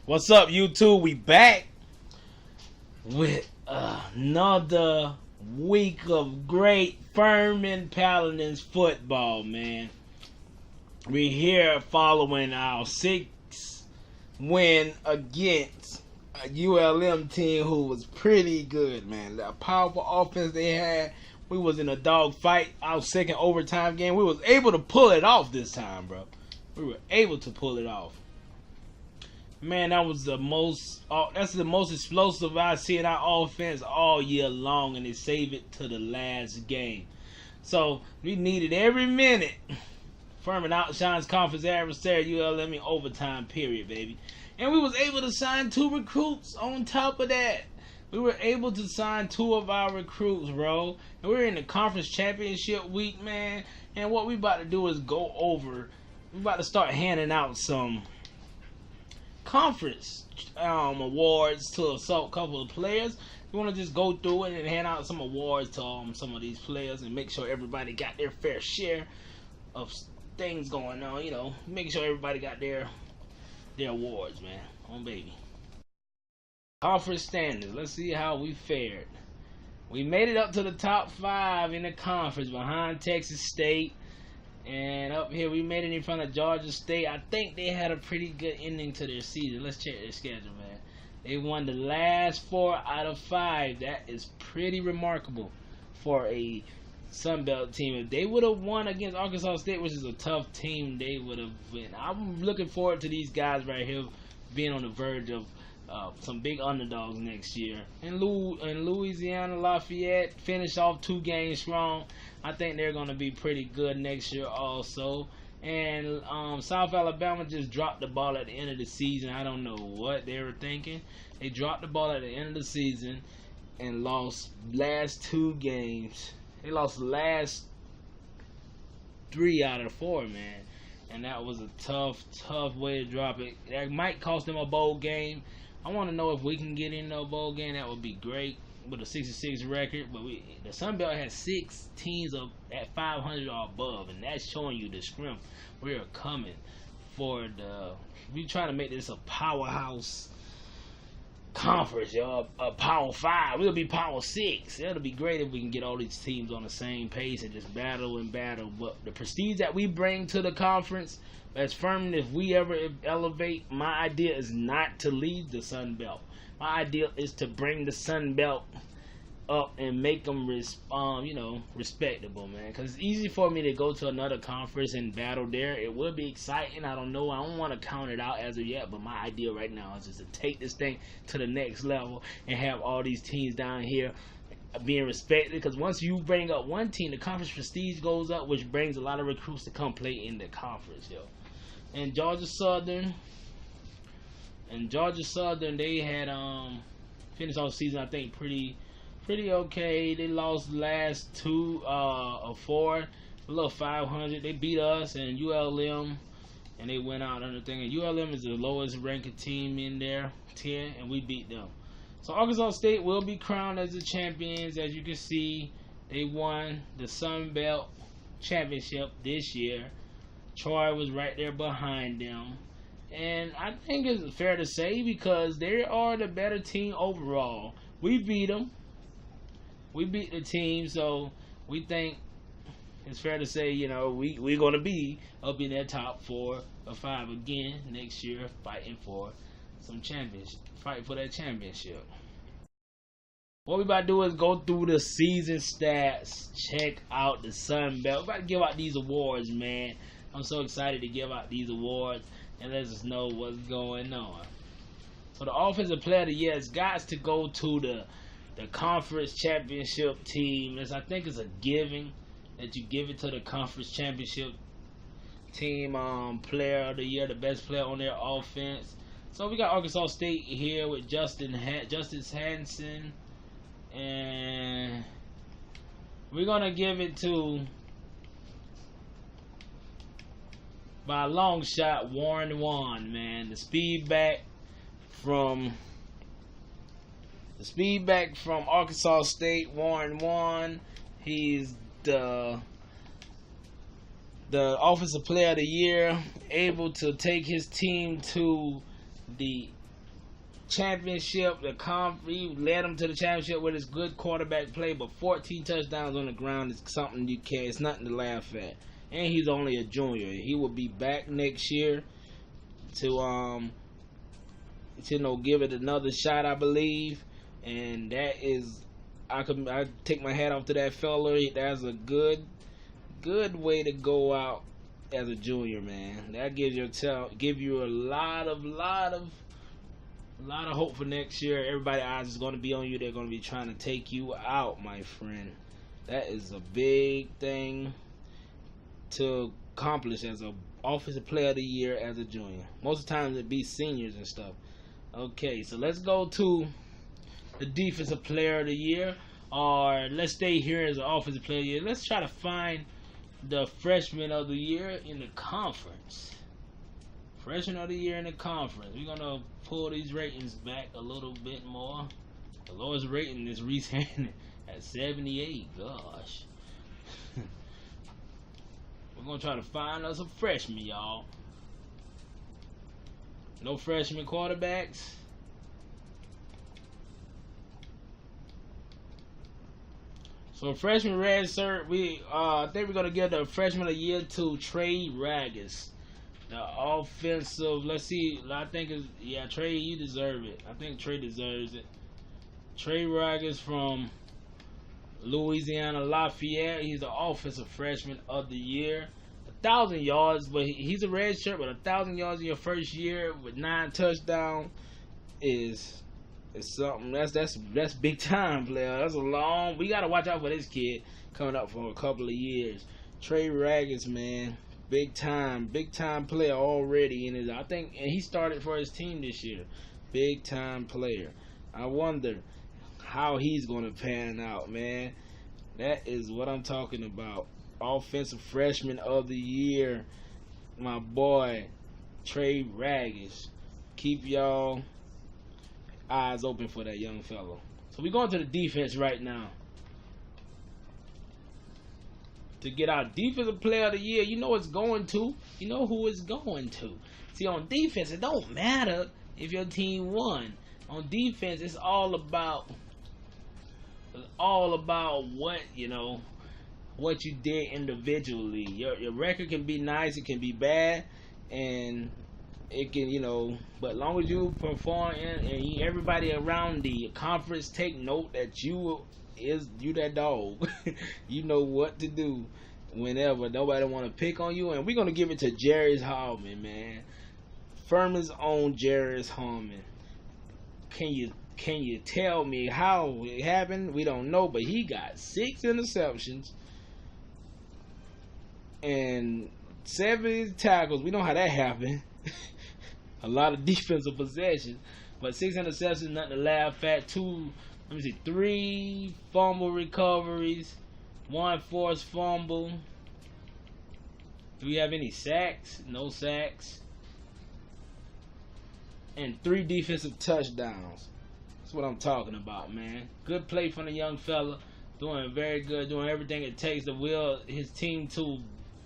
What's up, YouTube? We back with another week of great Furman Paladins football, man. We're here following our 6th win against a ULM team who was pretty good, man. The powerful offense they had. We was in a dog fight. Our second overtime game. We was able to pull it off this time, bro. We were able to pull it off. Man, that was that's the most explosive I've seen our offense all year long, and they saved it to the last game. So we needed every minute. Furman outshines conference adversary ULM in overtime period, baby. And we was able to sign 2 recruits on top of that. We were able to sign 2 of our recruits, bro. And we're in the conference championship week, man. And what we about to do is go over. We about to start handing out some conference awards to a couple of players. We want to just go through it and hand out some awards to some of these players and make sure everybody got their fair share of things going on. You know, making sure everybody got their awards, man. On baby. Conference standings. Let's see how we fared. We made it up to the top 5 in the conference behind Texas State. And up here, we made it in front of Georgia State. I think they had a pretty good ending to their season. Let's check their schedule, man. They won the last 4 out of 5. That is pretty remarkable for a Sun Belt team. If they would have won against Arkansas State, which is a tough team, they would have been. I'm looking forward to these guys right here being on the verge of some big underdogs next year. And Louisiana Lafayette finished off 2 games strong. I think they're going to be pretty good next year also. And South Alabama just dropped the ball at the end of the season. I don't know what they were thinking. They dropped the ball at the end of the season and lost last 2 games. They lost the last 3 out of 4, man. And that was a tough way to drop it. That might cost them a bowl game. I want to know if we can get in a bowl game. That would be great with a 66 record. But the Sun Belt has 6 teams up at 500 or above, and that's showing you the strength. We are coming for we trying to make this a powerhouse conference, y'all. A power 5. We'll be power 6. It'll be great if we can get all these teams on the same pace and just battle and battle. But the prestige that we bring to the conference, as Furman, if we ever elevate, my idea is not to lead the Sun Belt. My idea is to bring the Sun Belt up and make them respectable, man. Because it's easy for me to go to another conference and battle there. It will be exciting. I don't know. I don't want to count it out as of yet. But my idea right now is just to take this thing to the next level and have all these teams down here being respected. Because once you bring up one team, the conference prestige goes up, which brings a lot of recruits to come play in the conference, yo. And Georgia Southern, they had finished off the season, I think, pretty okay. They lost the last 2 of 4, a little 500. They beat us and ULM, and they went out on the thing. And ULM is the lowest ranked team in there, 10, and we beat them. So Arkansas State will be crowned as the champions. As you can see, they won the Sun Belt Championship this year. Troy was right there behind them. And I think it's fair to say because they are the better team overall. We beat them. We beat the team, so we think it's fair to say, we're going to be up in that top 4 or 5 again next year, fighting for some championship, fighting for that championship. What we about to do is go through the season stats, check out the Sun Belt. We're about to give out these awards, man. I'm so excited to give out these awards and let us know what's going on. So the offensive player of the year has got to go to the conference championship team. I think it's a giving that you give it to the conference championship team player of the year, the best player on their offense. So we got Arkansas State here with Justice Hanson, and we're gonna give it to, by a long shot, Warren Wan, man. The speed back from Arkansas State, Warren Wan. He's the offensive player of the year, able to take his team to the championship. He led them to the championship with his good quarterback play, but 14 touchdowns on the ground is something you can't. It's nothing to laugh at. And he's only a junior. He will be back next year to give it another shot, I believe. And that is, I take my hat off to that fella. That's a good way to go out as a junior, man. That gives you a lot of hope for next year. Everybody's eyes is going to be on you. They're going to be trying to take you out, my friend. That is a big thing to accomplish as a offensive player of the year as a junior. Most of the time it be seniors and stuff. Okay, so let's go to the defensive player of the year, or let's stay here as an offensive player of the year. Let's try to find the freshman of the year in the conference. Freshman of the year in the conference. We're gonna pull these ratings back a little bit more. The lowest rating is Reese Hannon at 78. Gosh. We're gonna try to find us a freshman, y'all. No freshman quarterbacks. So freshman red shirt, I think we're gonna give the freshman of the year to Trey Ragas. The offensive, let's see, I think Trey, you deserve it. I think Trey deserves it. Trey Ragas from Louisiana Lafayette. He's the offensive freshman of the year. 1,000 yards, but he's a red shirt, but 1,000 yards in your first year with 9 touchdowns is something. That's big time, player. That's a long. We gotta watch out for this kid coming up for a couple of years. Trey Ragas, man, big time player already in his. I think, and he started for his team this year. Big time player. I wonder how he's gonna pan out, man. That is what I'm talking about. Offensive freshman of the year, my boy Trey Ragas. Keep y'all eyes open for that young fellow. So we're going to the defense right now to get our defensive player of the year. You know it's going to. You know who it's going to. See, on defense, it don't matter if your team won. On defense, it's all about what you did individually. Your record can be nice, it can be bad, and it can, but as long as you perform and everybody around the conference take note that you that dog. You know what to do whenever nobody want to pick on you. And we're gonna give it to Jarius Hallman, man. Furman's own Jarius Hallman. Can you tell me how it happened? We don't know, but he got 6 interceptions and 70 tackles. We know how that happened. A lot of defensive possessions, but 6 interceptions, nothing to laugh at. 3 fumble recoveries, 1 forced fumble. Do we have any sacks? No sacks. And 3 defensive touchdowns. That's what I'm talking about, man. Good play from the young fella. Doing very good. Doing everything it takes to will his team to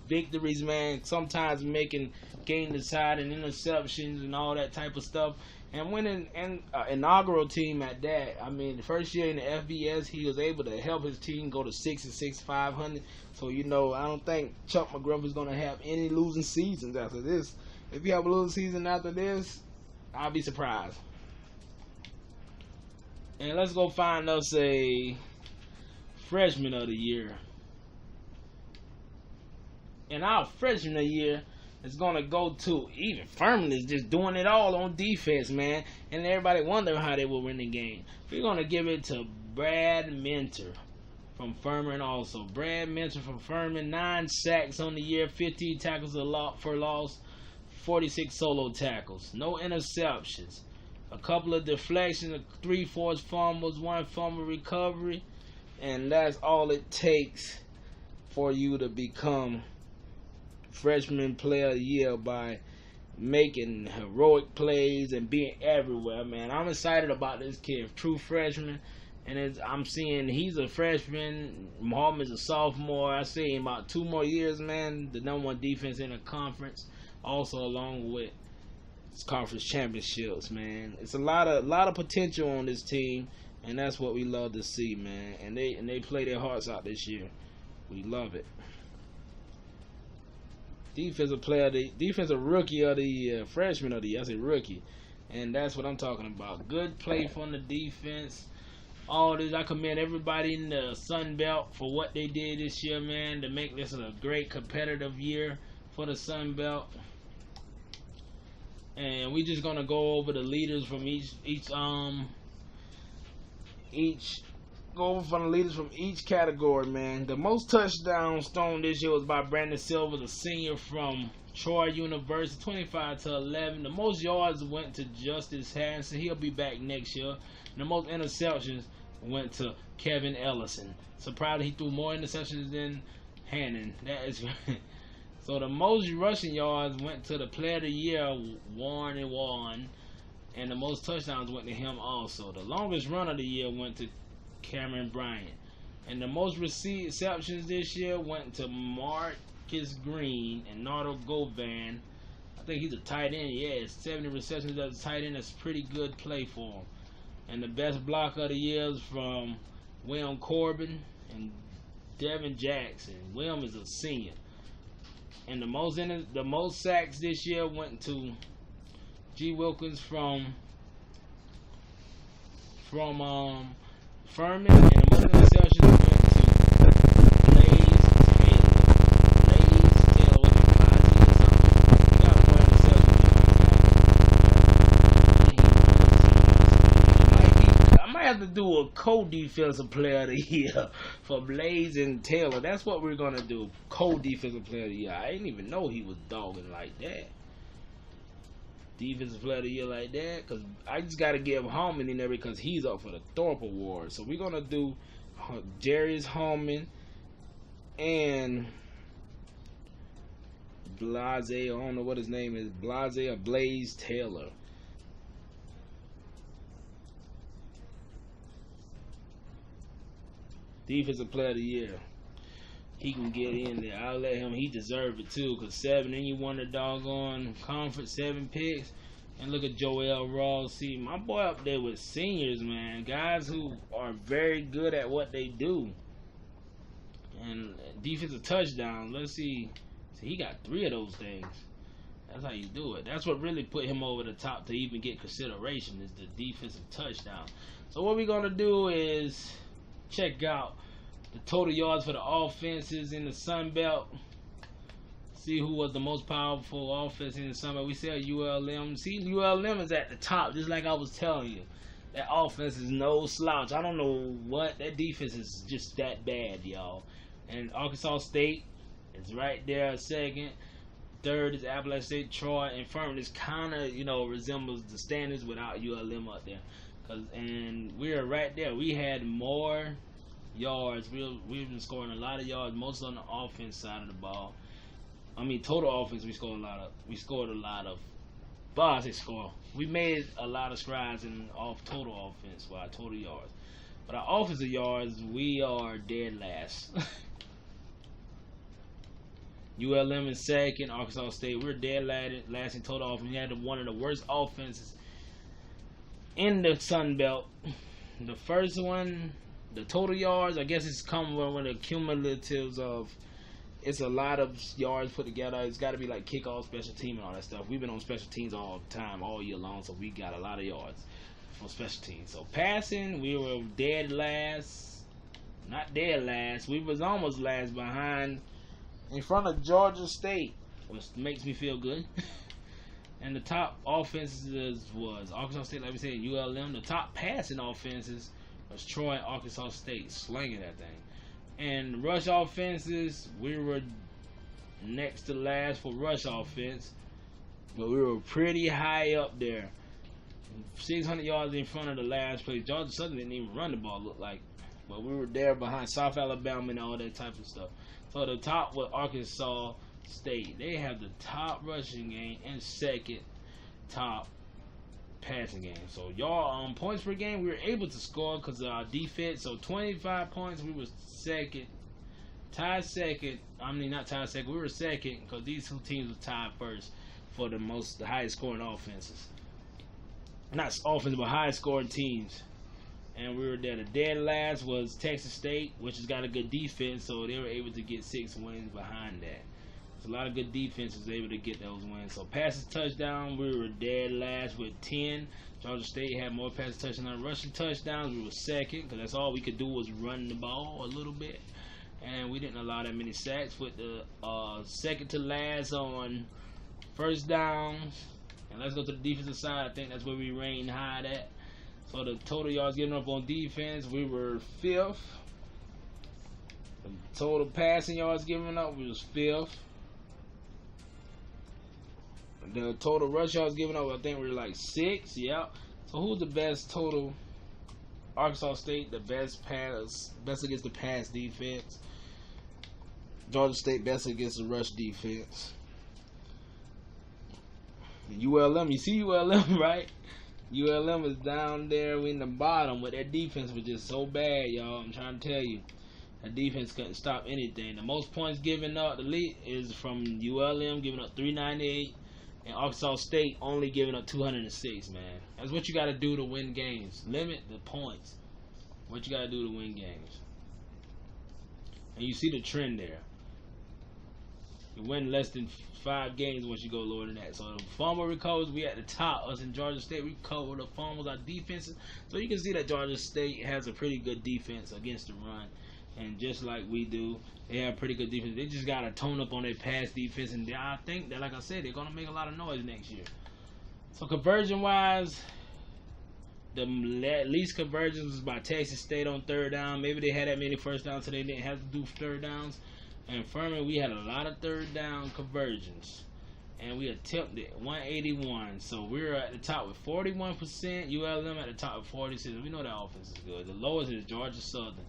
victories, man. Sometimes making game-deciding interceptions and all that type of stuff. And winning an inaugural team at that. I mean, the first year in the FBS, he was able to help his team go to 6-6, 500. So, I don't think Chuck McGruff is going to have any losing seasons after this. If you have a losing season after this, I'll be surprised. And let's go find us a freshman of the year. And our freshman of the year is going to go to, even Furman is just doing it all on defense, man. And everybody wondering how they will win the game. We're going to give it to Brad Mentor from Furman also. Brad Mentor from Furman, 9 sacks on the year, 15 tackles for loss, 46 solo tackles, no interceptions, a couple of deflections, 3 forced fumbles, 1 fumble recovery, and that's all it takes for you to become freshman player of the year, by making heroic plays and being everywhere, man. I'm excited about this kid, true freshman, and I'm seeing he's a freshman, Muhammad's a sophomore. I see in about 2 more years, man, the #1 defense in the conference, also along with conference championships, man. It's a lot of potential on this team, and that's what we love to see, man. And they play their hearts out this year. We love it. Defensive rookie of the year, freshman of the year. I say rookie, and that's what I'm talking about. Good play from the defense. All this, I commend everybody in the Sun Belt for what they did this year, man, to make this a great competitive year for the Sun Belt. And we just gonna go over the leaders from each category, man. The most touchdowns thrown this year was by Brandon Silver, the senior from Troy University, 25-11. The most yards went to Justice Hanson. He'll be back next year. And the most interceptions went to Kevin Ellison. Surprised he threw more interceptions than Hannon. That is so the most rushing yards went to the player of the year, Warren, and the most touchdowns went to him also. The longest run of the year went to Cameron Bryant. And the most receptions this year went to Marcus Green and Nardo Govan. I think he's a tight end. Yeah, 70 receptions as a tight end. That's pretty good play for him. And the best block of the year is from William Corbin and Devin Jackson. William is a senior. And the most sacks this year went to G. Wilkins from Furman, and the most interceptions went to Blaze Taylor with the I might have to do a co-defensive player of the year for Blaze and Taylor. That's what we're gonna do. Co-defensive player of the year. I didn't even know he was dogging like that. Defensive player of the year like that, because I just got to give Holman in there because he's up for the Thorpe Award. So we're going to do Darius Holman and Blase, I don't know what his name is, Blase or Blaze Taylor. Defensive player of the year. He can get in there. I'll let him. He deserves it too. Cause 7, and you won the doggone conference, 7 picks. And look at Joel Ross. See, my boy up there with seniors, man. Guys who are very good at what they do. And defensive touchdowns. Let's see. See, he got 3 of those things. That's how you do it. That's what really put him over the top to even get consideration, is the defensive touchdown. So what we're gonna do is check out the total yards for the offenses in the Sun Belt. See who was the most powerful offense in the Sun Belt. We said ULM. See, ULM is at the top, just like I was telling you. That offense is no slouch. I don't know what. That defense is just that bad, y'all. And Arkansas State is right there, second. Third is Appalachian State, Troy, and Furman. Is kind of, resembles the standards without ULM up there. And we're right there. We had more yards. We've been scoring a lot of yards, most on the offense side of the ball. I mean, total offense, we scored a lot of. I say score. We made a lot of strides in total offense for our total yards. But our offensive yards, we are dead last. ULM in second, Arkansas State, we're dead last in total offense. We had one of the worst offenses in the Sun Belt. The first one, the total yards, I guess it's come with the cumulatives of, it's a lot of yards put together. It's got to be like kickoff, special team, and all that stuff. We've been on special teams all the time, all year long, so we got a lot of yards from special teams. So passing, we were dead last. Not dead last. We was almost last behind, in front of Georgia State, which makes me feel good. And the top offenses was Arkansas State, like we said, ULM. The top passing offenses was Troy and Arkansas State, slinging that thing. And rush offenses, we were next to last for rush offense, but we were pretty high up there. 600 yards in front of the last place. Georgia Southern didn't even run the ball, looked like. But we were there behind South Alabama and all that type of stuff. So the top was Arkansas State. They have the top rushing game and second top passing game. So y'all, points per game, we were able to score because of our defense. So 25 points, we were second. Tied second. I mean, not tied second. We were second because these two teams were tied first for the highest scoring offenses. Not offense, but highest scoring teams. And we were there. The dead last was Texas State, which has got a good defense, so they were able to get 6 wins behind that. A lot of good defenses able to get those wins. So passes touchdown, we were dead last with 10. Georgia State had more passes touchdowns than rushing touchdowns. We were second because that's all we could do was run the ball a little bit, and we didn't allow that many sacks. With the second to last on first downs. And let's go to the defensive side. I think that's where we reigned high at. So the total yards given up on defense, we were 5th. The total passing yards given up, we was 5th. The total rush yards given up, I think we were like 6th. Yeah. So who's the best total? Arkansas State, the best against the pass defense. Georgia State, best against the rush defense. ULM, you see ULM, right? ULM is down there in the bottom, but their defense was just so bad, y'all. I'm trying to tell you. That defense couldn't stop anything. The most points given up, the lead, is from ULM, giving up 398. And Arkansas State only giving up 206, man. That's what you got to do to win games. Limit the points. What you got to do to win games. And you see the trend there. You win less than 5 games once you go lower than that. So the fumble recovers, we at the top. Us in Georgia State, we cover the fumbles, our defenses. So you can see that Georgia State has a pretty good defense against the run. And just like we do, they have pretty good defense. They just got to tone up on their pass defense. And I think that, like I said, they're going to make a lot of noise next year. So conversion-wise, the least conversions was by Texas State on third down. Maybe they had that many first downs, so they didn't have to do third downs. And Furman, we had a lot of third down conversions. And we attempted 181. So we were at the top with 41%. ULM at the top with 46%. We know that offense is good. The lowest is Georgia Southern.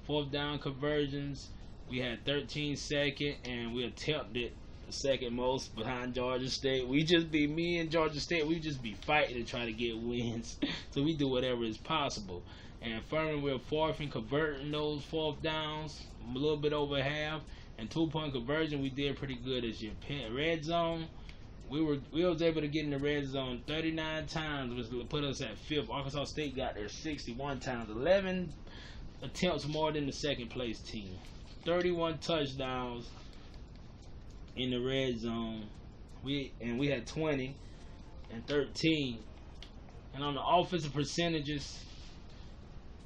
Fourth down conversions, we had 13 second, and we attempted the second most behind Georgia State. Me and Georgia State, we just be fighting to try to get wins. So we do whatever is possible. And Furman, we're 4th in converting those 4th downs, a little bit over half. And 2-point conversion, we did pretty good this year. Red zone, we was able to get in the red zone 39 times, which put us at 5th. Arkansas State got there 61 times, 11 attempts more than the second place team. 31 touchdowns in the red zone. We had 20 and 13. And on the offensive percentages,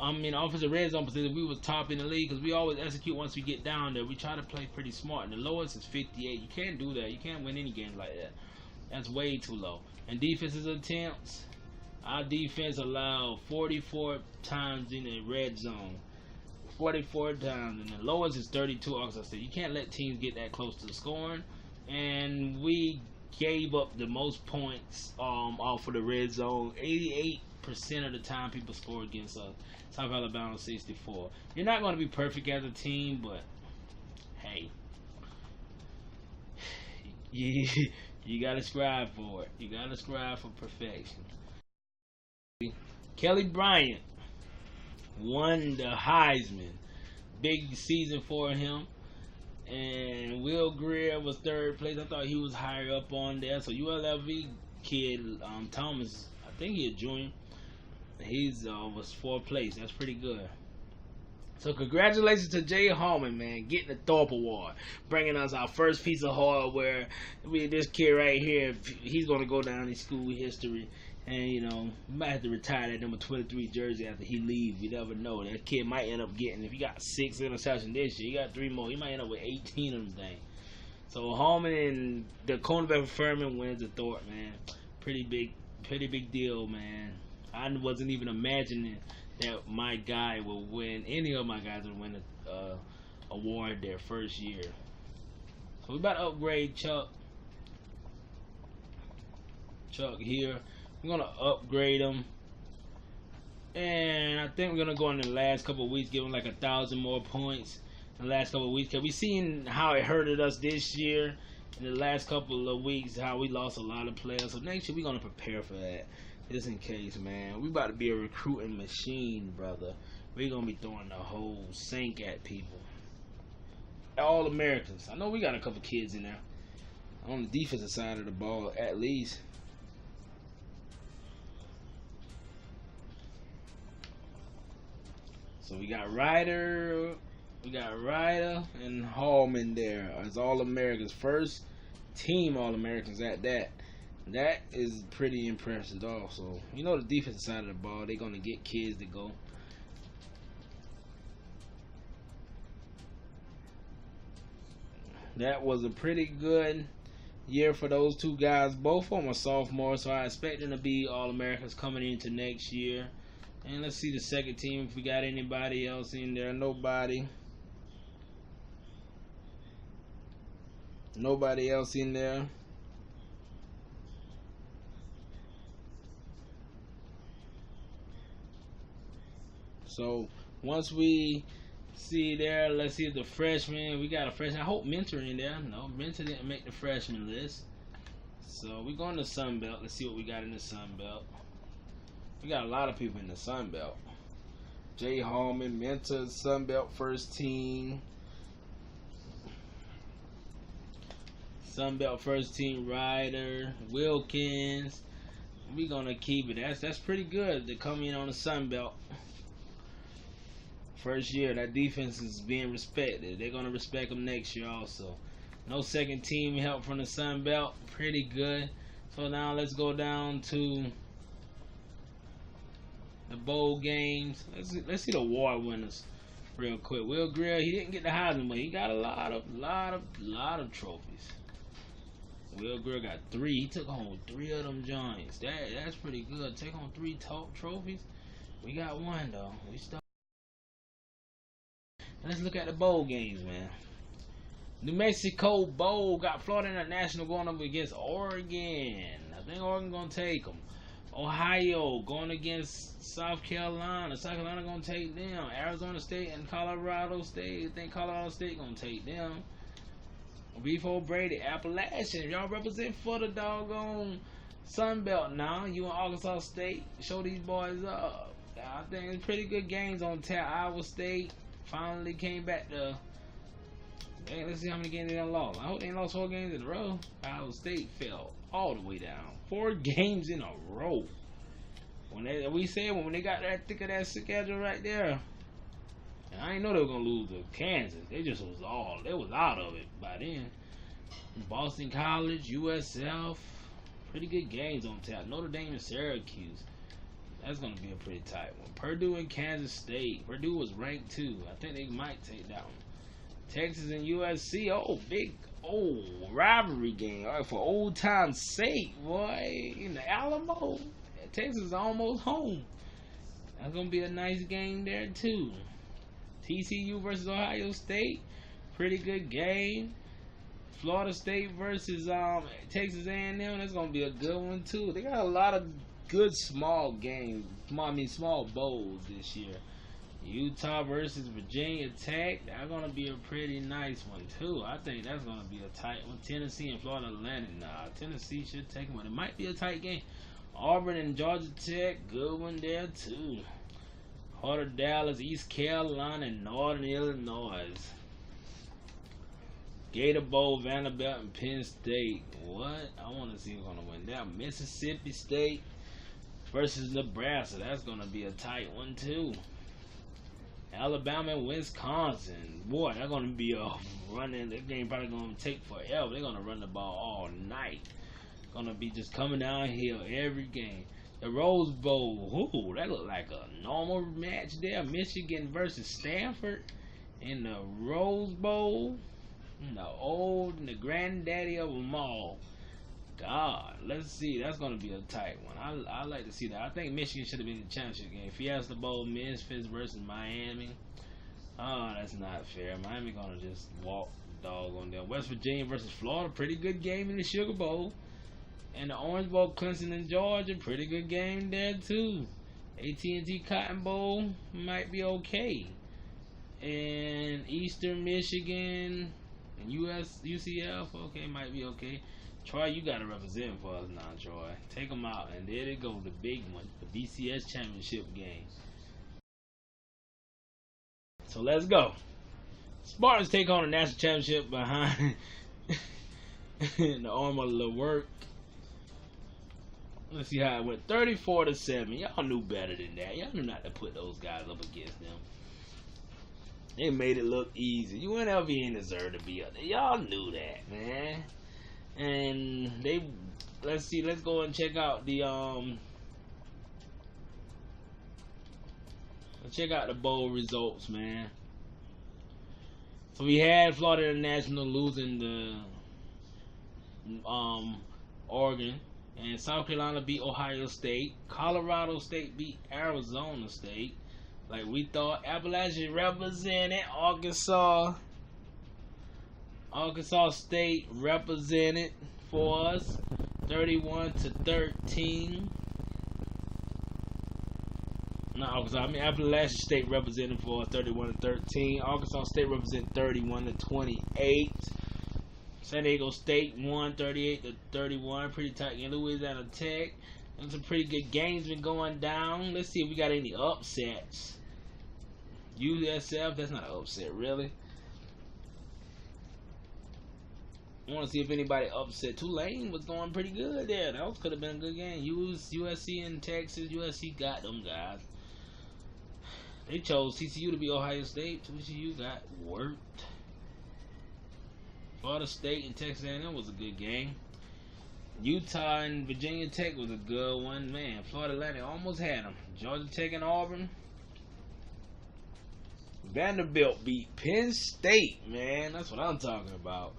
offensive red zone percentage, we was top in the league because we always execute once we get down there. We try to play pretty smart. And the lowest is 58. You can't do that. You can't win any games like that. That's way too low. And defensive attempts, our defense allowed 44 times in the red zone. 44 times, and the lowest is 32. Arkansas State. You can't let teams get that close to the scoring, and we gave up the most points off of the red zone. 88% of the time people score against us. South Alabama 64. You're not going to be perfect as a team, but hey, you got to strive for it. You got to strive for perfection. Kelly Bryant won the Heisman. Big season for him. And Will Greer was 3rd place. I thought he was higher up on there. So ULV kid, Thomas, I think he's a junior. He's was 4th place. That's pretty good. So congratulations to Jay Hallman, man, getting the Thorpe Award, bringing us our first piece of hardware. This kid right here, he's gonna go down in school history. And, you know, we might have to retire that number 23 jersey after he leaves. You never know. That kid might end up getting, if he got 6 interceptions this year, he got 3 more. He might end up with 18 of them things. So, Holman and the cornerback for Furman wins the Thorpe, man. Pretty big deal, man. I wasn't even imagining that my guy will win, any of my guys would win the award their first year. So, we about to upgrade Chuck here. We're going to upgrade him. And I think we're going to go in the last couple of weeks, give him like 1,000 more points in the last couple of weeks. Because we've seen how it hurted us this year in the last couple of weeks, how we lost a lot of players. So next year, we're going to prepare for that. Just in case, man. We about to be a recruiting machine, brother. We're going to be throwing the whole sink at people. All Americans. I know we got a couple kids in there. on the defensive side of the ball at least. So we got Ryder and Hallman there as All-Americans, first team All-Americans at that. That is pretty impressive also. You know, the defensive side of the ball, they're gonna get kids to go. That was a pretty good year for those two guys. Both of them are sophomores, so I expect them to be All-Americans coming into next year. And let's see the second team if we got anybody else in there. Nobody else in there. So once we see there, let's see if the freshman, we got a freshman. I hope Mentor in there. No, Mentor didn't make the freshman list. So we're going to Sun Belt. Let's see what we got in the Sun Belt. We got a lot of people in the Sun Belt. Jay Hallman, Mentor, Sun Belt first team. Sun Belt first team, Ryder, Wilkins. We're gonna keep it. That's pretty good to come in on the Sun Belt. First year, that defense is being respected. They're gonna respect them next year also. No second team help from the Sun Belt. Pretty good. So now let's go down to the bowl games. Let's see the award winners real quick. Will Grill, he didn't get the Heisman, but he got a lot of trophies. Will Grill got 3. He took home 3 of them Giants. That's pretty good. Take home 3 top trophies. We got 1 though. We still. Let's look at the bowl games, man. New Mexico Bowl got Florida International going up against Oregon. I think Oregon gonna take them. Ohio going against South Carolina. South Carolina gonna take them. Arizona State and Colorado State. I think Colorado State gonna take them. Before Brady, Appalachian. Y'all represent for the doggone Sun Belt now. You in Arkansas State. Show these boys up. I think it's pretty good games on tap. Iowa State finally came back to. Dang, let's see how many games they done lost. I hope they lost 4 games in a row. Iowa State fell all the way down. 4 games in a row. When they got that thick of that schedule right there, and I didn't know they were gonna lose to Kansas. They was out of it by then. Boston College, USF, pretty good games on tap. Notre Dame and Syracuse. That's gonna be a pretty tight one. Purdue and Kansas State. Purdue was ranked 2. I think they might take that one. Texas and USC. Oh, big rivalry game. All right, for old time's sake, boy. In the Alamo, Texas is almost home. That's gonna be a nice game there too. TCU versus Ohio State. Pretty good game. Florida State versus Texas A&M. That's gonna be a good one too. They got a lot of good small games. Small bowls this year. Utah versus Virginia Tech. That's gonna be a pretty nice one too. I think that's gonna be a tight one. Tennessee and Florida Atlantic. Nah, Tennessee should take one. It might be a tight game. Auburn and Georgia Tech. Good one there too. Heart of Dallas, East Carolina, and Northern Illinois. Gator Bowl, Vanderbilt, and Penn State. What? I want to see who's going to win that. Mississippi State versus Nebraska. That's going to be a tight one, too. Alabama and Wisconsin. Boy, they're going to be a running. That game probably going to take forever. They're going to run the ball all night. Going to be just coming downhill every game. The Rose Bowl, ooh, that looked like a normal match there. Michigan versus Stanford in the Rose Bowl. The granddaddy of them all. God, let's see. That's going to be a tight one. I like to see that. I think Michigan should have been in the championship game. Fiesta Bowl, Memphis versus Miami. Oh, that's not fair. Miami going to just walk the dog on them. West Virginia versus Florida. Pretty good game in the Sugar Bowl. And the Orange Bowl, Clemson and Georgia, pretty good game there too. AT&T Cotton Bowl might be okay. And Eastern Michigan and UCF, okay, might be okay. Troy, you got to represent for us now, Troy. Take them out, and there they go, the big one, the BCS championship game. So let's go. Spartans take on the national championship behind The arm of the work. Let's see how it went. 34-7. Y'all knew better than that. Y'all knew not to put those guys up against them. They made it look easy. UNLV ain't deserve to be up there. Y'all knew that, man. And they, let's go and check out the bowl results, man. So we had Florida International losing the Oregon, and South Carolina beat Ohio State. Colorado State beat Arizona State. Like we thought. Appalachian represented. Arkansas State represented for us, 31-13. Appalachian State represented for us, 31-13. Arkansas State represented 31-28. San Diego State won 38-31. Pretty tight game. Louisiana Tech. And some pretty good games been going down. Let's see if we got any upsets. USF, that's not an upset, really. I want to see if anybody upset. Tulane was going pretty good there. That could have been a good game. USC in Texas. USC got them guys. They chose TCU to be Ohio State. TCU got worked. Florida State and Texas A&M was a good game. Utah and Virginia Tech was a good one. Man, Florida Atlantic almost had them. Georgia Tech and Auburn. Vanderbilt beat Penn State, man. That's what I'm talking about.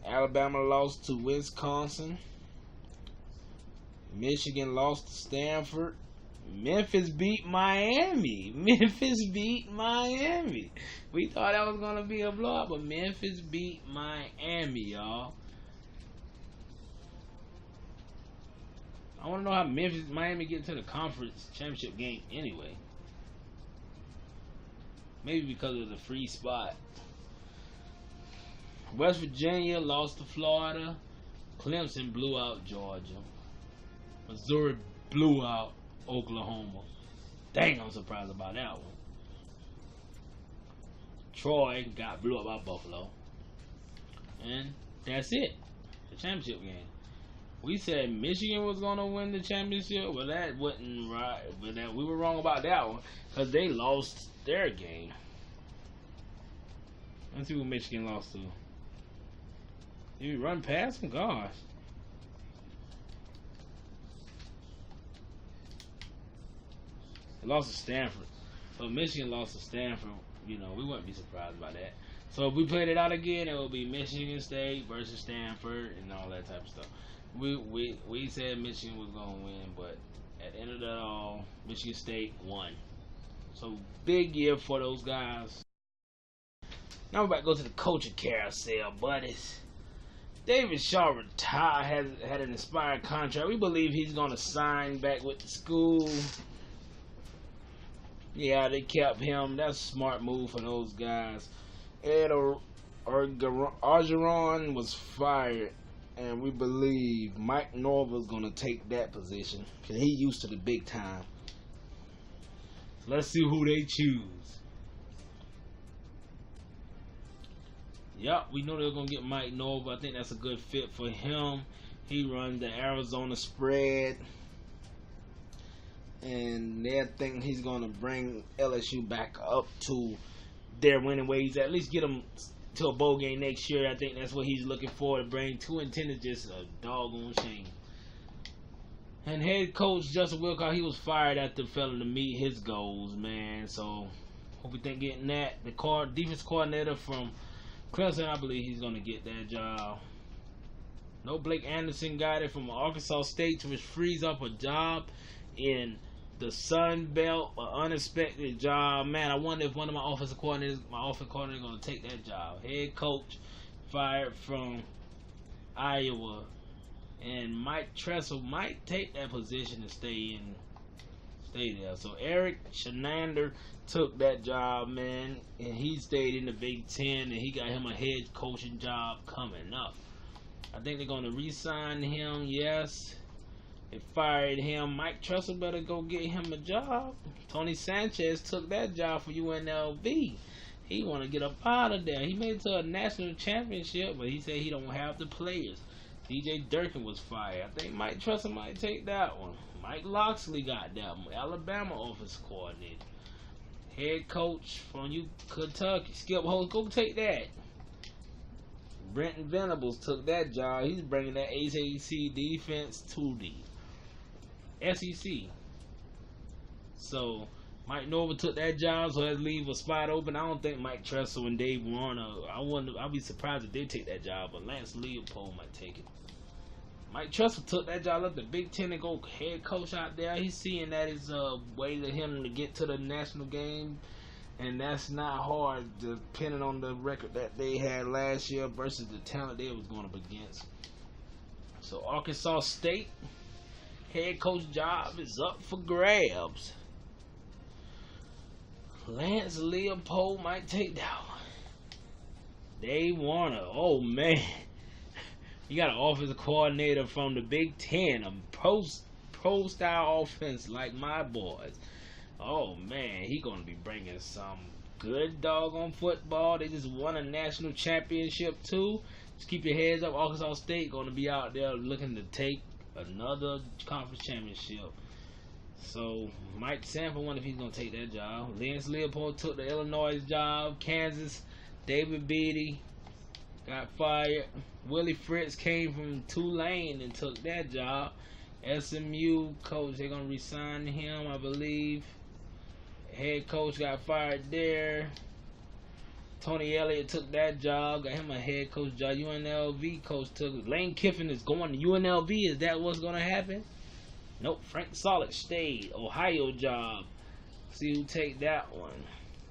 Alabama lost to Wisconsin. Michigan lost to Stanford. Memphis beat Miami. We thought that was going to be a blowout, but Memphis beat Miami, y'all. I want to know how Miami get to the conference championship game anyway. Maybe because of the free spot. West Virginia lost to Florida. Clemson blew out Georgia. Missouri blew out Oklahoma. Dang, I'm surprised about that one. Troy got blew up by Buffalo. And that's it. The championship game. We said Michigan was going to win the championship. Well, that wasn't right. But we were wrong about that one. Because they lost their game. Let's see what Michigan lost to. Did we run past them? Gosh. They lost to Stanford. So Michigan lost to Stanford. You know, we wouldn't be surprised by that. So if we played it out again, it would be Michigan State versus Stanford and all that type of stuff. We said Michigan was going to win, but at the end of that all, Michigan State won. So big year for those guys. Now we're about to go to the coaching carousel, buddies. David Shaw retired, had an expired contract. We believe he's going to sign back with the school. Yeah, they kept him. That's a smart move for those guys. Ed Orgeron was fired, and we believe Mike Norvell's going to take that position because he's used to the big time. Let's see who they choose. Yep, we know they're going to get Mike Norvell. I think that's a good fit for him. He runs the Arizona spread. And they think he's going to bring LSU back up to their winning ways. At least get them to a bowl game next year. I think that's what he's looking for. To bring 2-10 is just a doggone shame. And head coach Justin Wilcox, he was fired after failing to meet his goals, man. So, hope we think getting that. The defense coordinator from Clemson, I believe he's going to get that job. No, Blake Anderson got it from Arkansas State, which frees up a job in the Sun Belt, an unexpected job. Man, I wonder if one of my offensive coordinators going to take that job. Head coach fired from Iowa. And Mike Tressel might take that position and stay there. So Eric Shenander took that job, man, and he stayed in the Big Ten, and he got him a head coaching job coming up. I think they're going to re-sign him, yes. They fired him. Mike Tressel better go get him a job. Tony Sanchez took that job for UNLV. He want to get up out of there. He made it to a national championship, but he said he don't have the players. DJ Durkin was fired. I think Mike Tressel might take that one. Mike Loxley got that one. Alabama offensive coordinator. Head coach from Kentucky. Skip Holtz, go take that. Brenton Venables took that job. He's bringing that ACC defense to the SEC. So Mike Norvell took that job, so let's leave a spot open. I don't think Mike Tressel and Dave Warner. I'll be surprised if they take that job, but Lance Leopold might take it. Mike Tressel took that job, left the Big Ten and go head coach out there. He's seeing that is a way to him to get to the national game, and that's not hard depending on the record that they had last year versus the talent they was going up against. So Arkansas State head coach job is up for grabs. Lance Leopold might take that one. Dave Warner, oh man. You got an offensive coordinator from the Big Ten, a pro style offense like my boys. Oh man, he gonna be bringing some good doggone football. They just won a national championship too. Just keep your heads up. Arkansas State gonna be out there looking to take another conference championship. So Mike Sanford wonder if he's gonna take that job. Lance Leopold took the Illinois job. Kansas, David Beatty got fired. Willie Fritz came from Tulane and took that job. SMU coach, they're gonna resign him, I believe. Head coach got fired there. Tony Elliott took that job, got him a head coach job. UNLV coach took it. Lane Kiffin is going to UNLV. Is that what's gonna happen? Nope. Frank Solid stayed. Ohio job. See who take that one.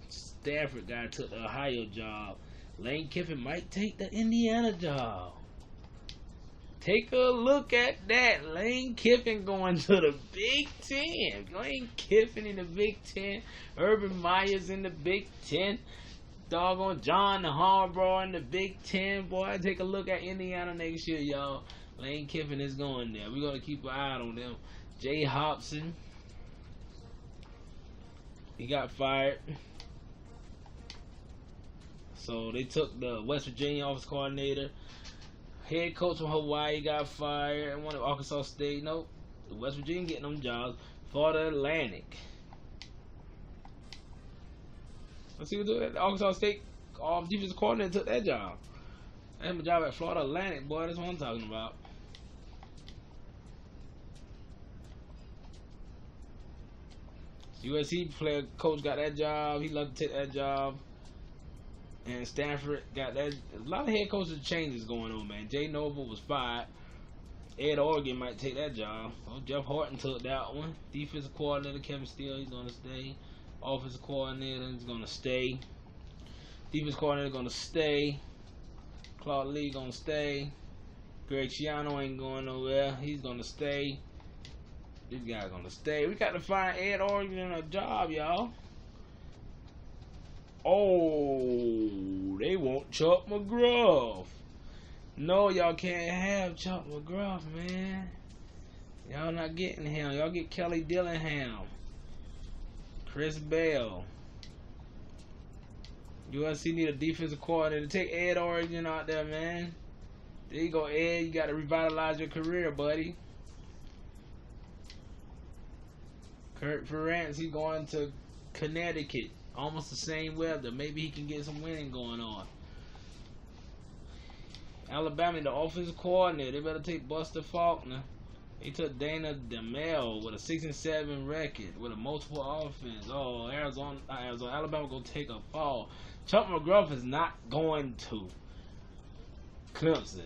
Stafford guy took the Ohio job. Lane Kiffin might take the Indiana job. Take a look at that. Lane Kiffin going to the Big Ten. Lane Kiffin in the Big Ten. Urban Meyer's in the Big Ten. Doggone John Harbaugh in the Big Ten. Boy, take a look at Indiana next year, y'all. Lane Kiffin is going there. We're going to keep an eye on them. Jay Hobson. He got fired. So they took the West Virginia offensive coordinator. Head coach from Hawaii got fired. And one of Arkansas State. Nope. The West Virginia getting them jobs. Florida Atlantic. Let's see what do that. Arkansas State defensive coordinator took that job. I had a job at Florida Atlantic, boy. That's what I'm talking about. USC player coach got that job. He loved to take that job. And Stanford got that. A lot of head coaches changes going on, man. Jay Norvell was fired. Ed Oregon might take that job. Oh, Jeff Horton took that one. Defensive coordinator Kevin Steele, he's gonna stay. Offensive coordinator is gonna stay. Defensive coordinator gonna stay. Claude Lee gonna stay. Greg Schiano ain't going nowhere. He's gonna stay. This guy's gonna stay. We got to find Ed Oregon a job, y'all. Oh, they want Chuck McGruff. No, y'all can't have Chuck McGruff, man. Y'all not getting him. Y'all get Kelly Dillingham. Chris Bell. USC need a defensive coordinator. Take Ed Oregon out there, man. There you go, Ed. You got to revitalize your career, buddy. Kurt Ferentz, he going to Connecticut. Almost the same weather. Maybe he can get some winning going on. Alabama, the offensive coordinator. They better take Buster Faulkner. They took Dana DeMel with a 6-7 record with a multiple offense. Oh, Alabama gonna take a fall. Chuck McGruff is not going to Clemson.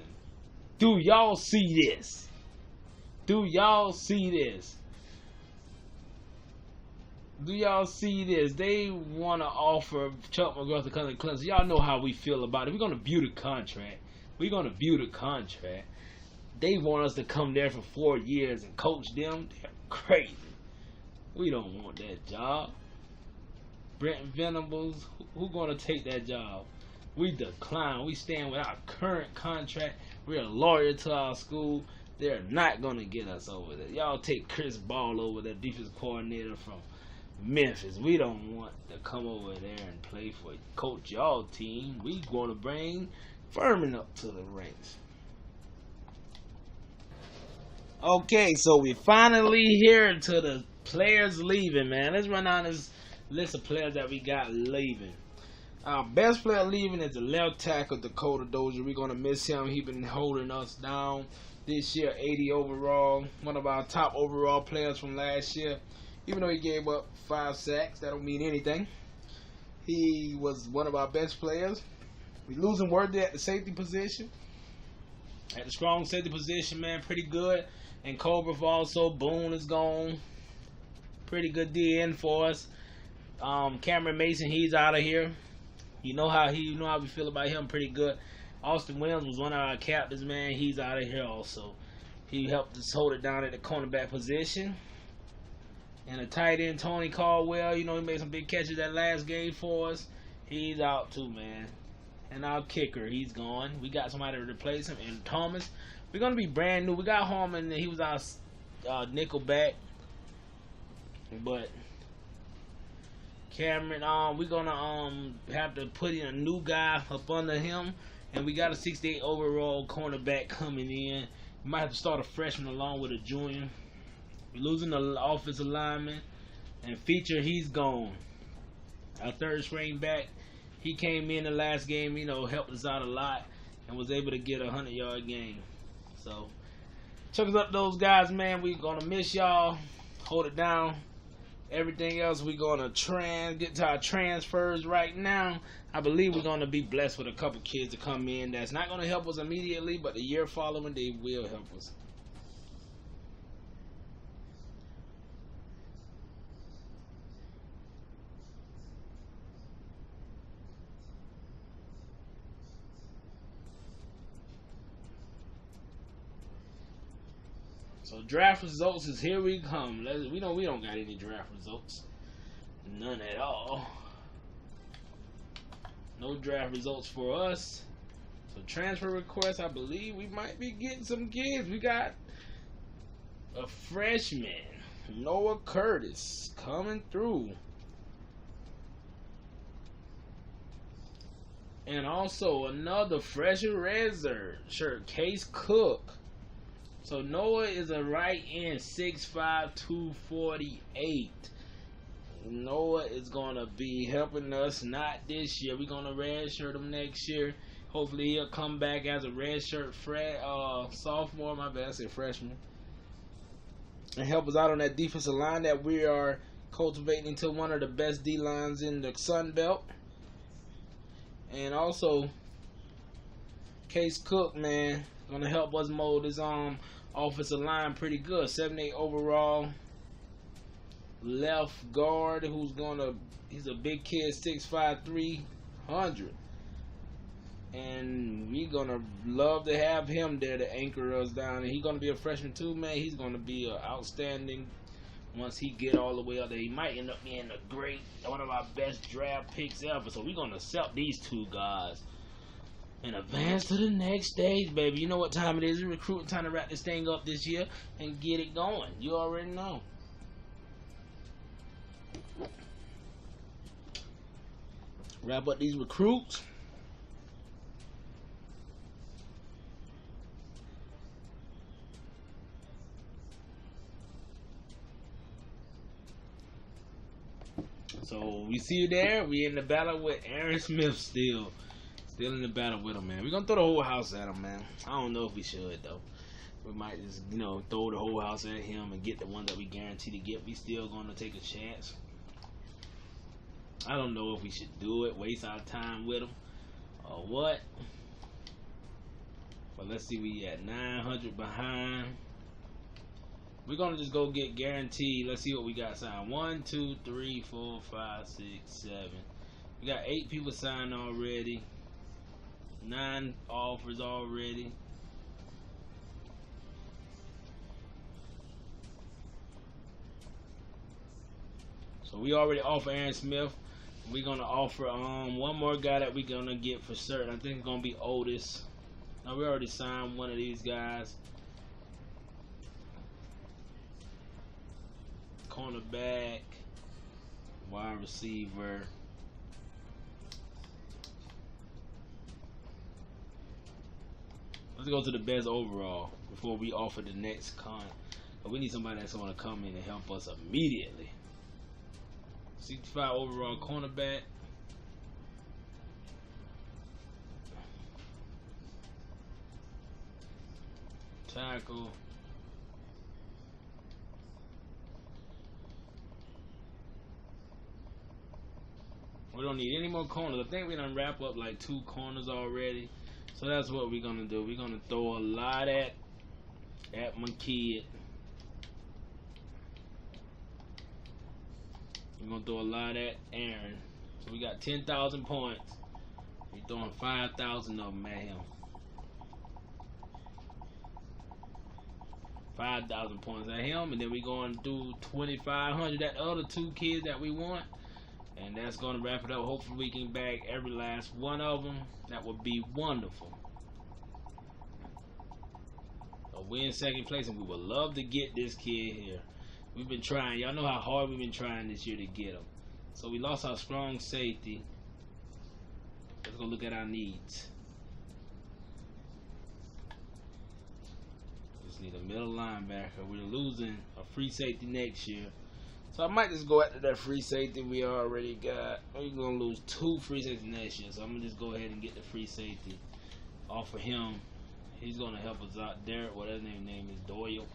Do y'all see this? Do y'all see this? Do y'all see this? They want to offer Chuck McGruff to come to Clemson. Y'all know how we feel about it. We're going to view the contract. We're going to view the contract. They want us to come there for 4 years and coach them. They're crazy. We don't want that job. Brent Venables, who going to take that job? We decline. We stand with our current contract. We're loyal to our school. They're not going to get us over there. Y'all take Chris Ball over there, defensive coordinator from Memphis. We don't want to come over there and play for coach y'all team. We want to bring Furman up to the ranks. Okay, so we finally here to the players leaving, man. Let's run down this list of players that we got leaving. Our best player leaving is the left tackle, Dakota Dozier. We're going to miss him. He's been holding us down this year, 80 overall. One of our top overall players from last year. Even though he gave up 5 sacks, that don't mean anything. He was one of our best players. We're losing Worthy at the safety position. At the strong safety position, man, pretty good. And Cobra also, Boone is gone. Pretty good DN for us. Cameron Mason, he's out of here. You know how we feel about him, pretty good. Austin Williams was one of our captains, man. He's out of here also. He helped us hold it down at the cornerback position. And the tight end, Tony Caldwell, he made some big catches that last game for us. He's out too, man. And our kicker, he's gone. We got somebody to replace him. And Thomas, we're going to be brand new. We got Harmon, he was our nickel back. But Cameron, we're going to have to put in a new guy up under him. And we got a 68 overall cornerback coming in. We might have to start a freshman along with a junior. We're losing the offensive lineman. And Feature, he's gone. Our third string back, he came in the last game, helped us out a lot. And was able to get a 100-yard game. So, chuck us up those guys, man. We're going to miss y'all. Hold it down. Everything else, we're going to get to our transfers right now. I believe we're going to be blessed with a couple kids to come in that's not going to help us immediately, but the year following, they will help us. So draft results is here we come. We don't got any draft results. None at all. No draft results for us. So transfer requests, I believe we might be getting some kids. We got a freshman, Noah Curtis, coming through. And also another freshman redshirt shirt, Case Cook. So Noah is a right end, 6'5", 248. Noah is going to be helping us, not this year. We're going to redshirt him next year. Hopefully he'll come back as a redshirt sophomore, my bad, I said freshman. And help us out on that defensive line that we are cultivating into one of the best D-lines in the Sun Belt. And also, Case Cook, man, going to help us mold his offensive line pretty good. 78 overall. Left guard he's a big kid, 6'5", 300. And we're going to love to have him there to anchor us down. And he's going to be a freshman too, man. He's going to be outstanding once he get all the way up there. He might end up being one of our best draft picks ever. So we're going to accept these two guys and advance to the next stage, baby. You know what time it is. It's recruiting time to wrap this thing up this year and get it going. You already know. Wrap up these recruits. So we see you there. We in the battle with Aaron Smith still in the battle with him, man. We're gonna throw the whole house at him, man. I don't know if we should though. We might just, throw the whole house at him and get the one that we guarantee to get. We still gonna take a chance. I don't know if we should do it, waste our time with him, or what. But let's see, we at 900 behind. We're gonna just go get guaranteed. Let's see what we got signed. 1, 2, 3, 4, 5, 6, 7. We got 8 people signed already. 9 offers already. So we already offer Aaron Smith. We're gonna offer one more guy that we're gonna get for certain. I think it's gonna be Otis. Now we already signed one of these guys. Cornerback. Wide receiver. Let's go to the best overall before we offer the next con. We need somebody that's going to come in and help us immediately. 65 overall cornerback. Tackle. We don't need any more corners. I think we done wrap up like 2 corners already. So that's what we're gonna do. We're gonna throw a lot at my kid. We're gonna throw a lot at Aaron. So we got 10,000 points. We're throwing 5,000 of them at him. 5,000 points at him, and then we're going to do 2,500 at the other 2 kids that we want, and that's going to wrap it up. Hopefully we can bag every last one of them. That would be wonderful. So we're in second place, and we would love to get this kid here. We've been trying. Y'all know how hard we've been trying this year to get him. So we lost our strong safety. Let's go look at our needs. Need a middle linebacker. We're losing a free safety next year, so I might just go after that free safety we already got. We're gonna lose 2 free safety next year, so I'm gonna just go ahead and get the free safety off of him. He's gonna help us out. Derek, whatever his name is, Doyle.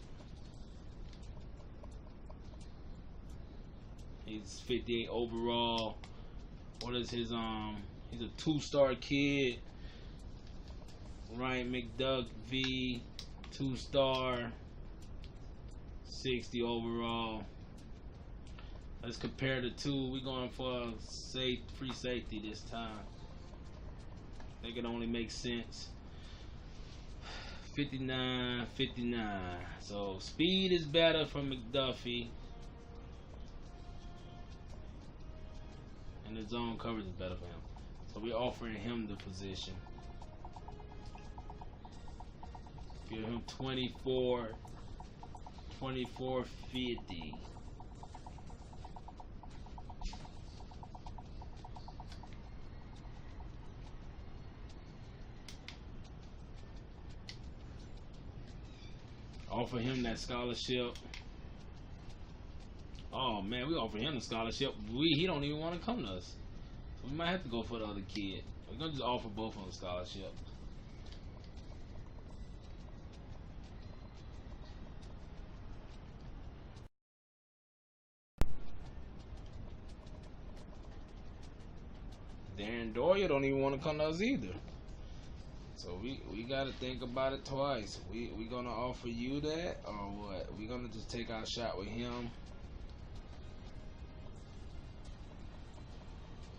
He's 58 overall. What is his He's a 2-star kid. Ryan McDuffie. 2-star, 60 overall. Let's compare the 2. We're going for a free safety this time. I think it only makes sense. 59, 59. So speed is better for McDuffie, and the zone coverage is better for him. So we're offering him the position. Give him 24.50. Offer him that scholarship. Oh man, we offer him the scholarship. He don't even want to come to us. So we might have to go for the other kid. We're gonna just offer both of them scholarship. Darren Doyle don't even want to come to us either. So we got to think about it twice. We gonna offer you that or what? We gonna just take our shot with him.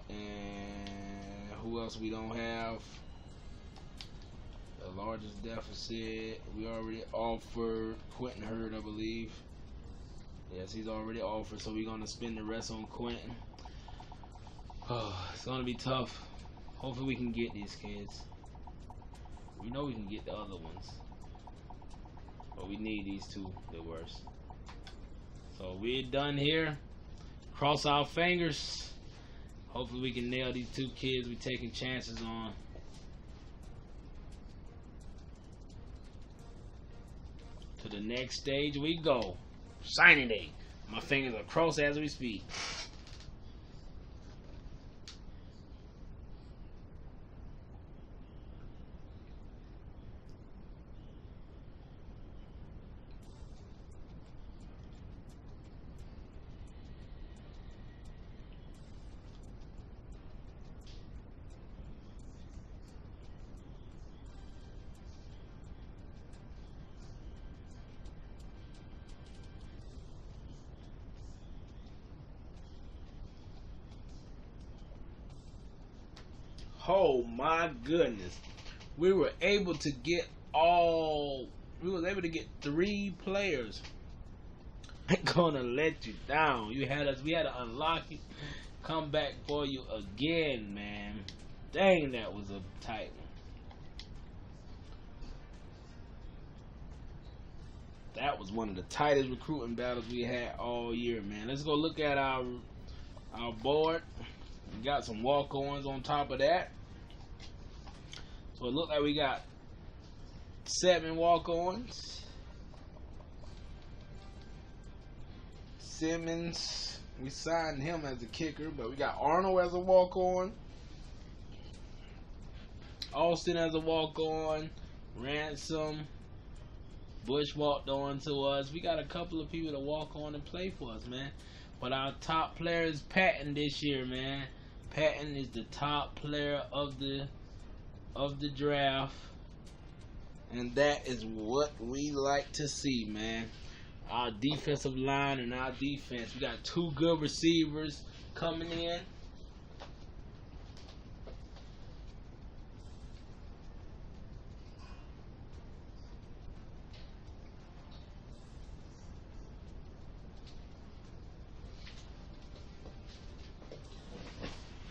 And who else we don't have? The largest deficit. We already offered Quentin Hurd, I believe. Yes, he's already offered. So we're gonna spend the rest on Quentin. Oh, it's gonna be tough. Hopefully we can get these kids. We know we can get the other ones, but we need these 2 the worst. So we're done here. Cross our fingers. Hopefully we can nail these 2 kids we're taking chances on. To the next stage we go. Signing day. My fingers are crossed as we speak. Oh my goodness. We were able to get 3 players. I'm gonna let you down. We had to unlock it, come back for you again, man. Dang, that was a tight one. That was one of the tightest recruiting battles we had all year, man. Let's go look at our our board. We got some walk-ons on top of that. So it looked like we got 7 walk-ons. Simmons, we signed him as a kicker, but we got Arnold as a walk-on. Austin as a walk-on. Ransom. Bush walked on to us. We got a couple of people to walk on and play for us, man. But our top player is Patton this year, man. Patton is the top player of the draft. And that is what we like to see, man. Our defensive line and our defense. We got 2 good receivers coming in.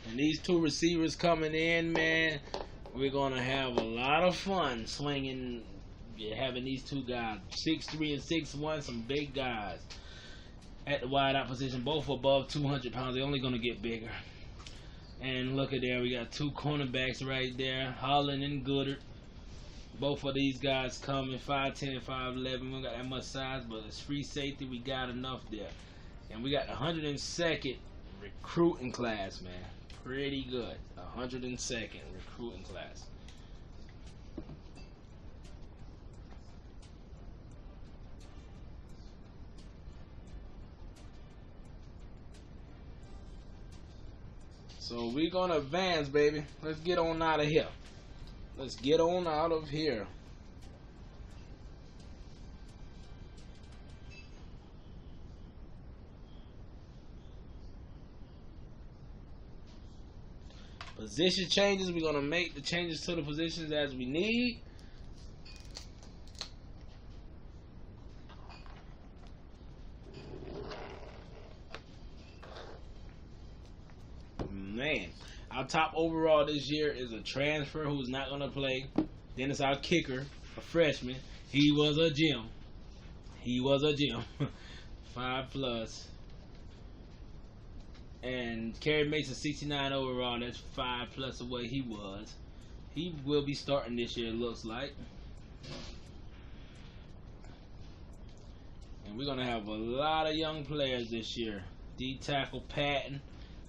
And these 2 receivers coming in, man, we're going to have a lot of fun swinging, having these 2 guys, 6'3" and 6'1", some big guys at the wideout position, both above 200 pounds. They're only going to get bigger. And look at there, we got 2 cornerbacks right there, Holland and Goodard. Both of these guys coming 5'10", 5'11". We don't got that much size, but it's free safety. We got enough there. And we got the 102nd recruiting class, man. Pretty good. 102nd recruiting class. So we're gonna advance, baby. Let's get on out of here. Let's get on out of here. Position changes, we're going to make the changes to the positions as we need. Man, our top overall this year is a transfer who's not going to play. Then it's our kicker, a freshman. He was a gem. 5+. And Kerry Mason 69 overall. That's 5+ of what he was. He will be starting this year, it looks like. And we're gonna have a lot of young players this year. D tackle Patton,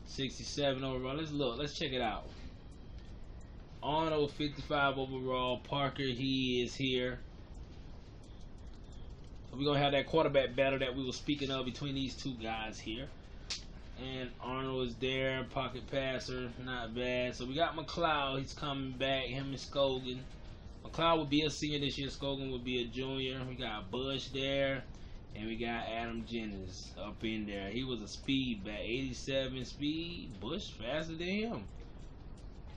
67 overall. Let's look. Let's check it out. Arnold 55 overall. Parker, he is here. So we're gonna have that quarterback battle that we were speaking of between these 2 guys here. And Arnold is there, pocket passer, not bad. So we got McLeod, he's coming back, him and Scogan. McLeod will be a senior this year, Scogan will be a junior. We got Bush there, and we got Adam Jennings up in there. He was a speed back, 87 speed. Bush faster than him,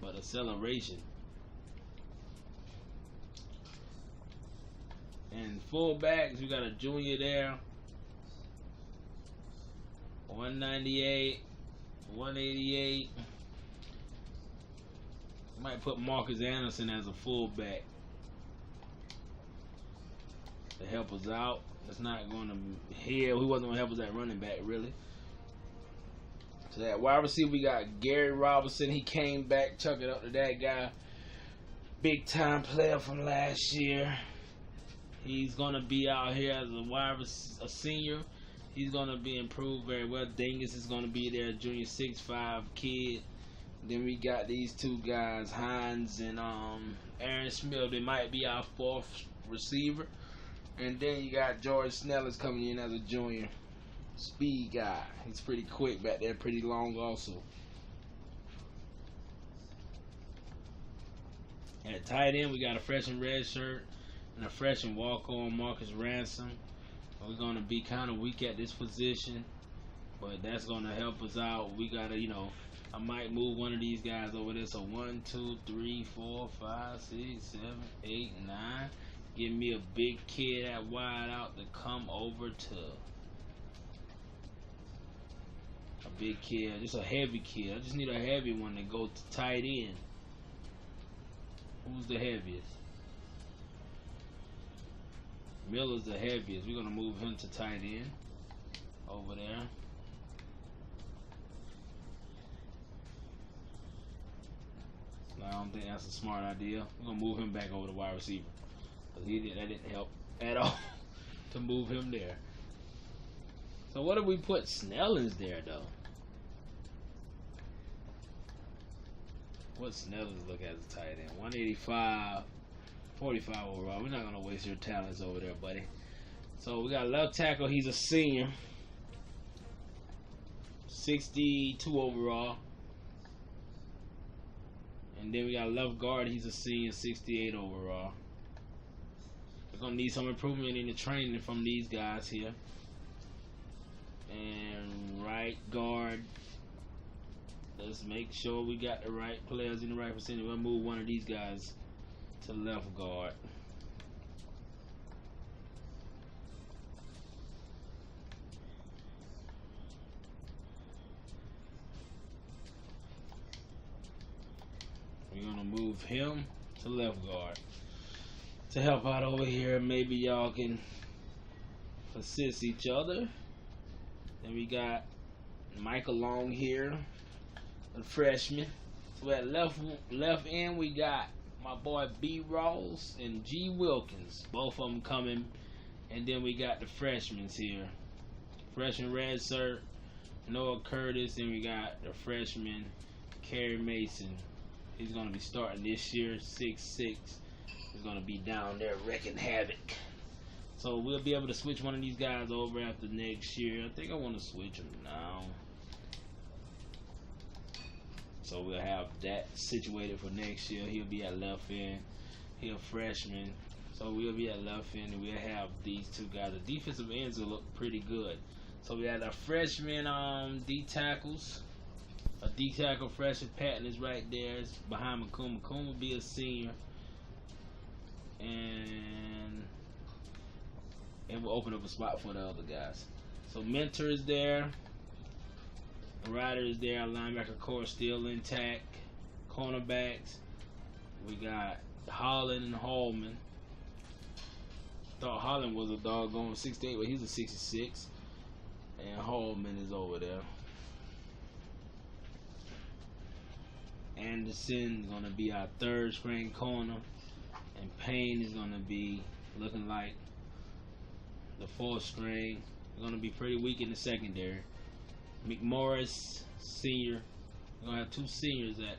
but acceleration. And fullbacks, we got a junior there. 198, 188. Might put Marcus Anderson as a fullback to help us out. It's not going to here. He wasn't going to help us at running back, really. So that wide receiver, we got Gary Robinson. He came back, chuck it up to that guy. Big time player from last year. He's going to be out here as a senior. He's going to be improved very well. Dingus is going to be there, junior 6'5" kid. Then we got these 2 guys, Hines and Aaron Smith. They might be our 4th receiver. And then you got George Snell is coming in as a junior. Speed guy. He's pretty quick back there, pretty long also. At tight end, we got a freshman red shirt and a freshman walk-on, Marcus Ransom. We're going to be kind of weak at this position, but that's going to help us out. We got to, I might move one of these guys over there. So 1, 2, 3, 4, 5, 6, 7, 8, 9. Give me a big kid at wide out to come over to a big kid, just a heavy kid. I just need a heavy one to go to tight end. Who's the heaviest? Miller's the heaviest. We're going to move him to tight end over there. I don't think that's a smart idea. We're gonna move him back over to wide receiver. That didn't help at all to move him there. So what if we put Snellings there though? What Snellings look as a tight end? 185, 45 overall. We're not gonna waste your talents over there, buddy. So we got left tackle. He's a senior, 62 overall. And then we got left guard. He's a senior, 68 overall. We're gonna need some improvement in the training from these guys here. And right guard. Let's make sure we got the right players in the right percentage. We'll move one of these guys to left guard. We're gonna move him to left guard to help out over here. Maybe y'all can assist each other. Then we got Michael Long here, a freshman. So at left end we got my boy B. Rawls and G. Wilkins, both of them coming. And then we got the freshmen here, freshman redshirt Noah Curtis, and we got the freshman Kerry Mason. He's going to be starting this year, 6'6". He's going to be down there wrecking havoc. So we'll be able to switch one of these guys over after next year. I think I want to switch him now. So we'll have that situated for next year. He'll be at left end. He's a freshman. So we'll be at left end, and we'll have these two guys. The defensive ends will look pretty good. So we have our freshman D tackles. A D tackle freshman Patton is right there. It's behind McComb. McComb will be a senior. And we'll open up a spot for the other guys. So Mentor is there. Ryder is there. Our linebacker core still intact. Cornerbacks. We got Holland and Hallman. Thought Holland was a doggone 68, but he's a 66. And Hallman is over there. Anderson is going to be our third string corner. And Payne is going to be looking like the fourth string. We're going to be pretty weak in the secondary. McMorris, senior. We're going to have two seniors at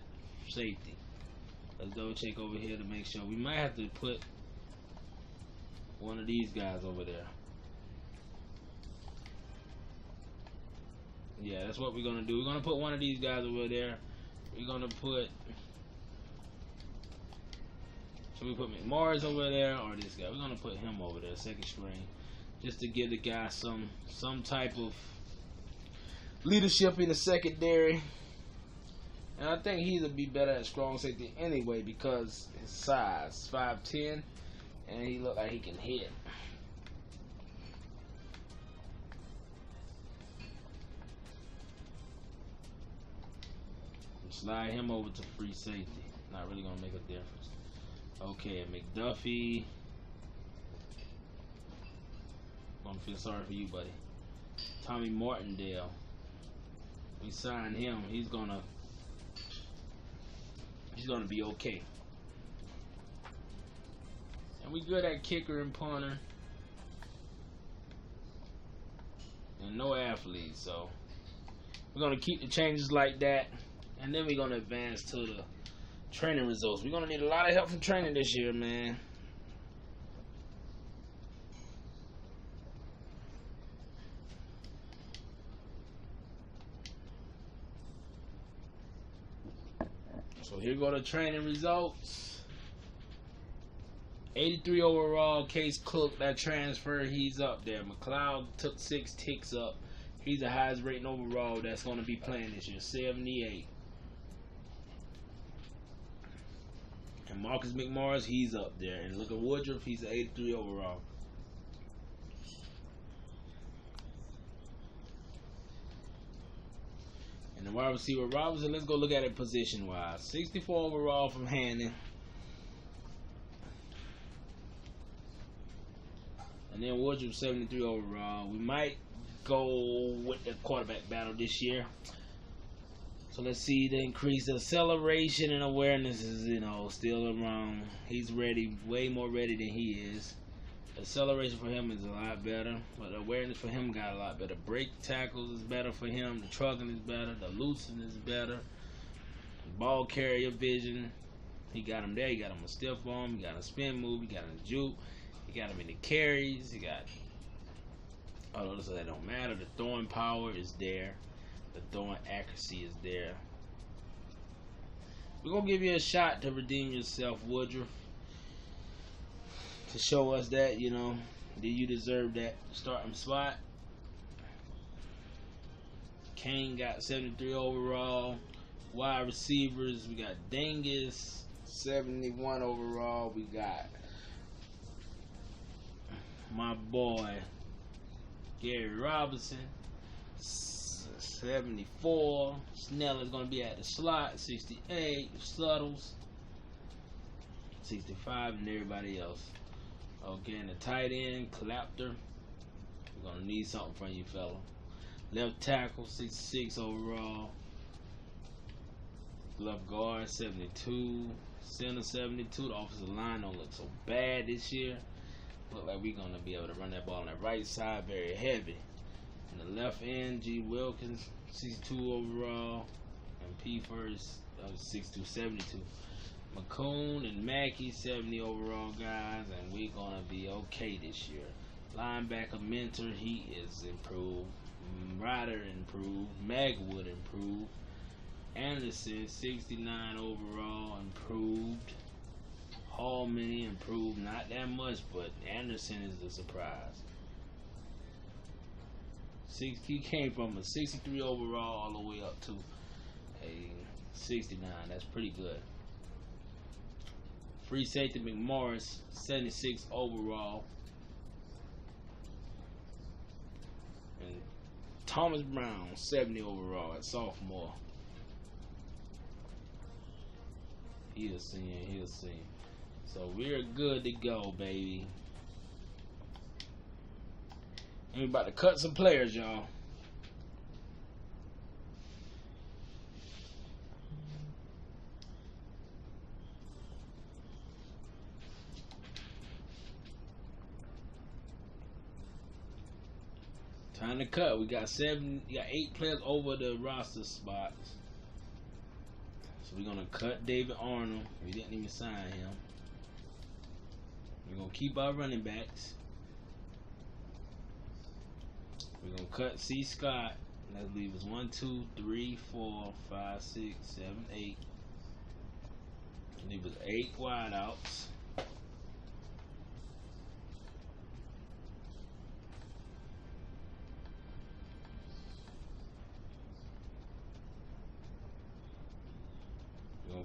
safety. Let's double check over here to make sure. We might have to put one of these guys over there. Yeah, that's what we're going to do. We're going to put one of these guys over there. We're going to put... Should we put McMorris over there or this guy? We're going to put him over there, second string. Just to give the guy some type of leadership in the secondary. And I think he'll be better at strong safety anyway because his size, 5'10", and he look like he can hit. Slide him over to free safety. Not really gonna make a difference. Okay, McDuffie. Gonna feel sorry for you, buddy. Tommy Martindale. We signed him. He's gonna be okay. And we good at kicker and punter. And no athletes, so we're gonna keep the changes like that. And then we're going to advance to the training results. We're going to need a lot of help from training this year, man. So here go the training results. 83 overall, Case Cook, that transfer, he's up there. McLeod took 6 ticks up. He's the highest rating overall that's going to be playing this year, 78. And Marcus McMorris, he's up there. And look at Woodruff, he's an 83 overall. And the wide receiver Robinson, let's go look at it position-wise. 64 overall from Hannon. And then Woodruff, 73 overall. We might go with the quarterback battle this year. So let's see the increased acceleration and awareness is, still around. He's ready, way more ready than he is. Acceleration for him is a lot better, but awareness for him got a lot better. Break tackles is better for him. The trucking is better. The loosening is better. Ball carrier vision, he got him there. He got him a stiff arm. He got a spin move. He got him a juke. He got him in the carries. He got. Oh, so that don't matter. The throwing power is there. The throwing accuracy is there. We're gonna give you a shot to redeem yourself, Woodruff, to show us that that you deserve that starting spot. Kane got 73 overall. Wide receivers, we got Dingus, 71 overall. We got my boy Gary Robinson, 74. Snell is going to be at the slot, 68. Sluttles, 65, and everybody else. Okay, and the tight end, Clapter. We're going to need something from you, fella. Left tackle, 66 overall. Left guard, 72. Center, 72. The offensive line don't look so bad this year. Look like we're going to be able to run that ball on the right side very heavy. And the left end, G. Wilkins, 62 overall. And P. First, 62, 72. McCoon and Mackey, 70 overall guys. And we're going to be okay this year. Linebacker Mentor, he is improved. Ryder improved. Magwood improved. Anderson, 69 overall, improved. Hallman improved, not that much, but Anderson is the surprise. He came from a 63 overall all the way up to a 69. That's pretty good. Free safety McMorris, 76 overall. And Thomas Brown, 70 overall at sophomore. He'll see. So we're good to go, baby. And we're about to cut some players, y'all. Time to cut. We got 8 players over the roster spots. So we're going to cut David Arnold. We didn't even sign him. We're going to keep our running backs. We're going to cut C. Scott. That'll leave us 1, 2, 3, 4, 5, 6, 7, 8. Leave us 8 wideouts.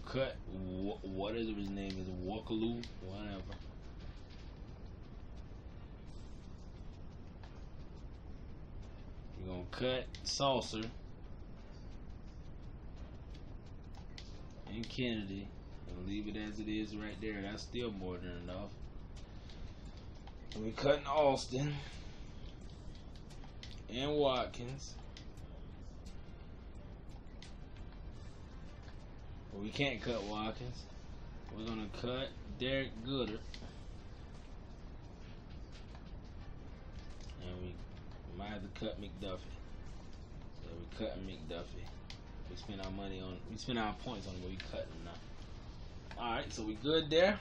Cut whatever his name is, Wakaloo, whatever. We're gonna cut Saucer and Kennedy and leave it as it is right there. That's still more than enough. And we're cutting Austin and Watkins. We can't cut Watkins. We're gonna cut Derek Gooder, and we might have to cut McDuffie. So we're cutting McDuffie. We spend our points on him, but we cutting him now. All right, so we good there.